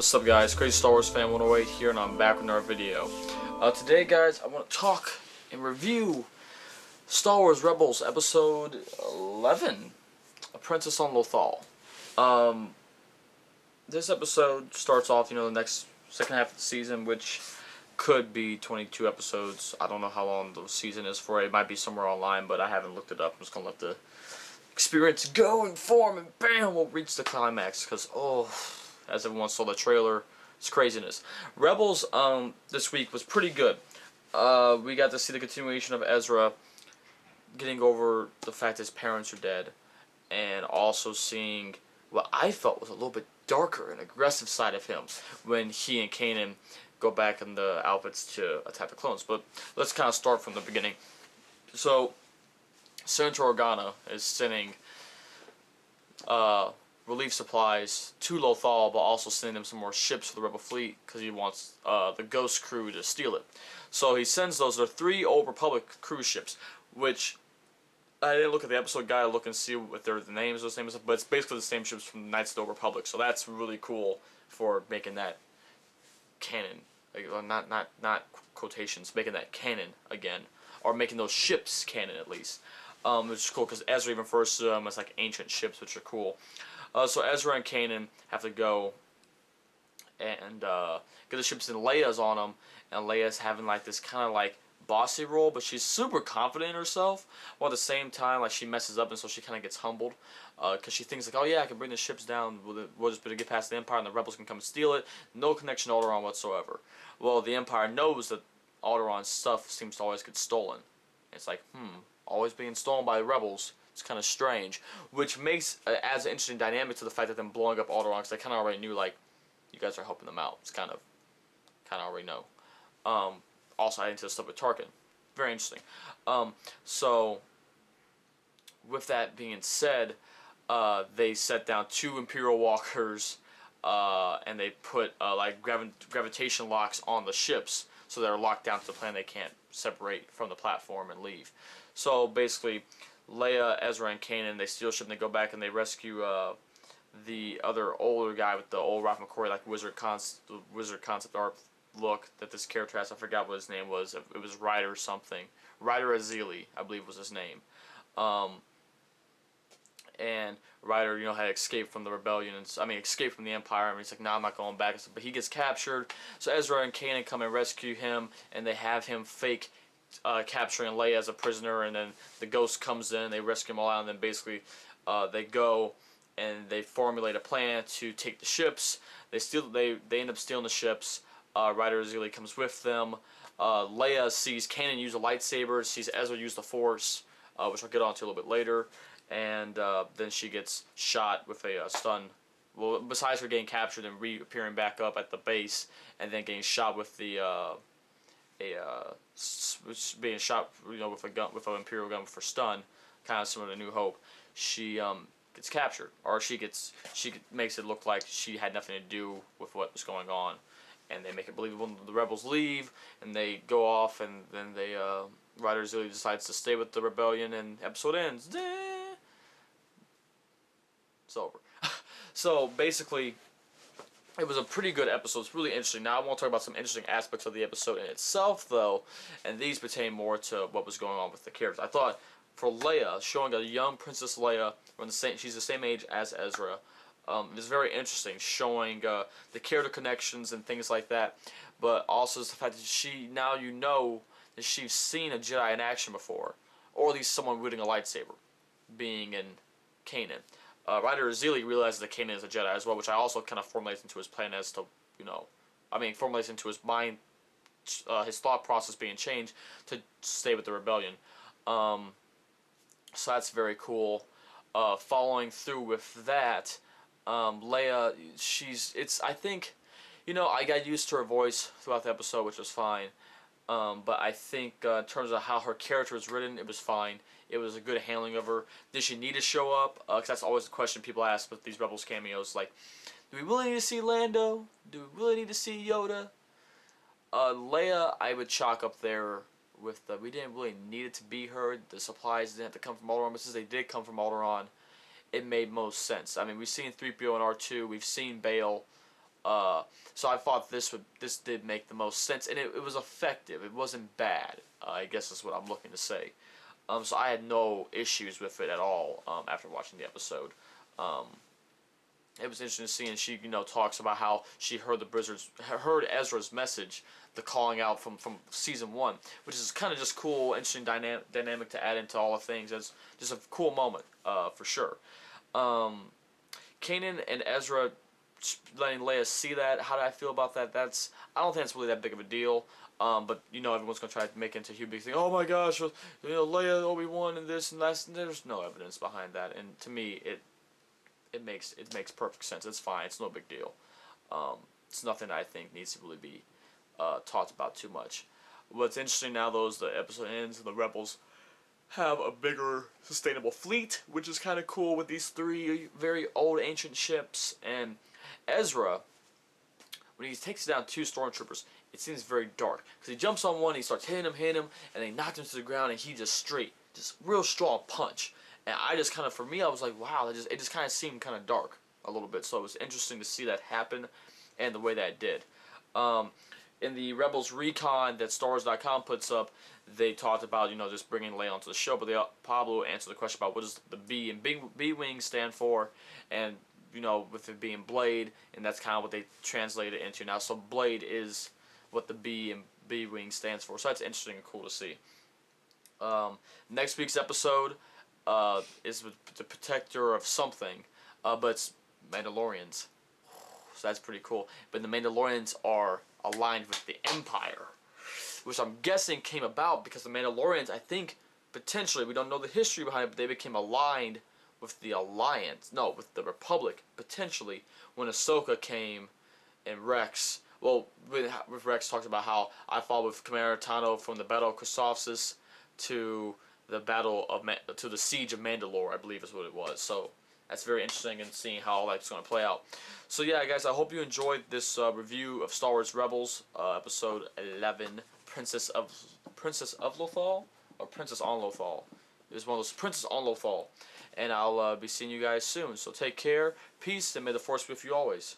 What's up guys, Crazy Star Wars Fan 108 here, and I'm back with another video. Today guys, I want to talk and review Star Wars Rebels Episode 11, Apprentice on Lothal. This episode starts off, the next second half of the season, which could be 22 episodes. I don't know how long the season is for. It might be somewhere online, but I haven't looked it up. I'm just going to let the experience go and form, and bam, we'll reach the climax, because, as everyone saw the trailer, it's craziness. Rebels this week was pretty good. We got to see the continuation of Ezra getting over the fact his parents are dead, and also seeing what I felt was a little bit darker and aggressive side of him when he and Kanan go back in the outfits to attack the clones. But let's kind of start from the beginning. So Senator Organa is sending relief supplies to Lothal, but also sending them some more ships for the Rebel fleet because he wants the Ghost crew to steal it. So he sends those. They're 3 Old Republic cruise ships, which I didn't look at the episode guide, look and see what they're the names of those names, but it's basically the same ships from Knights of the Old Republic. So that's really cool for making that canon, like, not quotations, making that canon again, or making those ships canon at least. Which is cool because Ezra even refers to them as like ancient ships, which are cool. So Ezra and Kanan have to go and get the ships, and Leia's on them, and Leia's having like this kind of like bossy role, but she's super confident in herself, while at the same time like she messes up, and so she kind of gets humbled because she thinks like, oh yeah, I can bring the ships down, we'll just better get past the Empire and the Rebels can come and steal it. No connection to Alderaan whatsoever. Well, the Empire knows that Alderaan's stuff seems to always get stolen. It's like, always being stolen by the Rebels. It's kind of strange, which makes adds an interesting dynamic to the fact that them blowing up Alderaan, because I kind of already knew, like, you guys are helping them out. It's kind of already know. Also adding to the stuff with Tarkin, very interesting. So with that being said, they set down 2 Imperial walkers, and they put like gravitation locks on the ships, so they're locked down to the planet. They can't separate from the platform and leave. So basically, Leia, Ezra, and Kanan, they steal a ship and they go back and they rescue the other older guy with the old Ralph McCoy, like wizard concept art look that this character has. I forgot what his name was. It was Ryder something. Ryder Azili, I believe, was his name. And Ryder, had escaped from the rebellion, escaped from the Empire. He's like, nah, I'm not going back. But he gets captured. So Ezra and Kanan come and rescue him, and they have him fake capturing Leia as a prisoner, and then the Ghost comes in, they rescue them all out, and then basically they go and they formulate a plan to take the ships. They end up stealing the ships. Ryder Azili comes with them. Leia sees Kanan use a lightsaber, sees Ezra use the Force, which I'll get on to a little bit later, and then she gets shot with a stun. Well, besides her getting captured and reappearing back up at the base, and then getting shot with the being shot, with a gun, with an Imperial gun for stun, kind of similar to New Hope. She gets captured, or she makes it look like she had nothing to do with what was going on, and they make it believable. The Rebels leave, and they go off, and then they Ryder Azili decides to stay with the rebellion, and episode ends. It's over. So basically, it was a pretty good episode. It's really interesting. Now I want to talk about some interesting aspects of the episode in itself, though, and these pertain more to what was going on with the characters. I thought for Leia, showing a young Princess Leia, she's the same age as Ezra, it was very interesting, showing the character connections and things like that, but also the fact that that she's seen a Jedi in action before, or at least someone wielding a lightsaber, being in Kanan. Ryder Azili realizes that Kanan is a Jedi as well, which I also kind of formulates into his plan as to, formulates into his mind, his thought process being changed to stay with the rebellion. So that's very cool. Following through with that, Leia, I think, I got used to her voice throughout the episode, which was fine. But I think in terms of how her character was written, it was fine. It was a good handling of her. Did she need to show up? Because that's always the question people ask with these Rebels cameos. Like, do we really need to see Lando? Do we really need to see Yoda? Leia, I would chalk up there with we didn't really need it to be her. The supplies didn't have to come from Alderaan, but since they did come from Alderaan, it made most sense. I mean, we've seen 3PO and R2, we've seen Bail. So I thought this did make the most sense, and it was effective. It wasn't bad. I guess is what I'm looking to say. So I had no issues with it at all after watching the episode. It was interesting to see, and she talks about how she heard heard Ezra's message, the calling out from season 1, which is kind of just cool, interesting dynamic to add into all the things. It's just a cool moment for sure. Kanan and Ezra letting Leia see that. How do I feel about that? I don't think it's really that big of a deal. But everyone's gonna try to make it into a huge big thing. Oh my gosh, Leia, Obi-Wan, and this and that. And there's no evidence behind that, and to me, it makes perfect sense. It's fine. It's no big deal. It's nothing I think needs to really be talked about too much. What's interesting now, though, is the episode ends and the Rebels have a bigger, sustainable fleet, which is kind of cool with these 3 very old, ancient ships. And Ezra, when he takes down 2 stormtroopers, it seems very dark. Because he jumps on one, he starts hitting him, and they knock him to the ground, and he just real strong punch. And I just kind of, for me, I was like, wow, it just kind of seemed kind of dark a little bit. So it was interesting to see that happen and the way that it did. In the Rebels Recon that StarWars.com puts up, they talked about, just bringing Leia onto the show, but Pablo answered the question about what does the B and B-Wing stand for, and, with it being Blade, and that's kind of what they translated it into now. So Blade is what the B and B-Wing stands for. So that's interesting and cool to see. Next week's episode is the protector of something, but it's Mandalorians. So that's pretty cool. But the Mandalorians are aligned with the Empire, which I'm guessing came about because the Mandalorians, I think, potentially, we don't know the history behind it, but they became aligned with the Alliance. No, with the Republic, potentially, when Ahsoka came and Rex. Well, with Rex talked about how I fought with Commander Tano from the Battle of Chrysophsis to the to the Siege of Mandalore, I believe is what it was. So that's very interesting and seeing how all that's going to play out. So yeah, guys, I hope you enjoyed this review of Star Wars Rebels, episode 11, Princess of Lothal, or Princess on Lothal. It was one of those, Princess on Lothal. And I'll be seeing you guys soon. So take care, peace, and may the Force be with you always.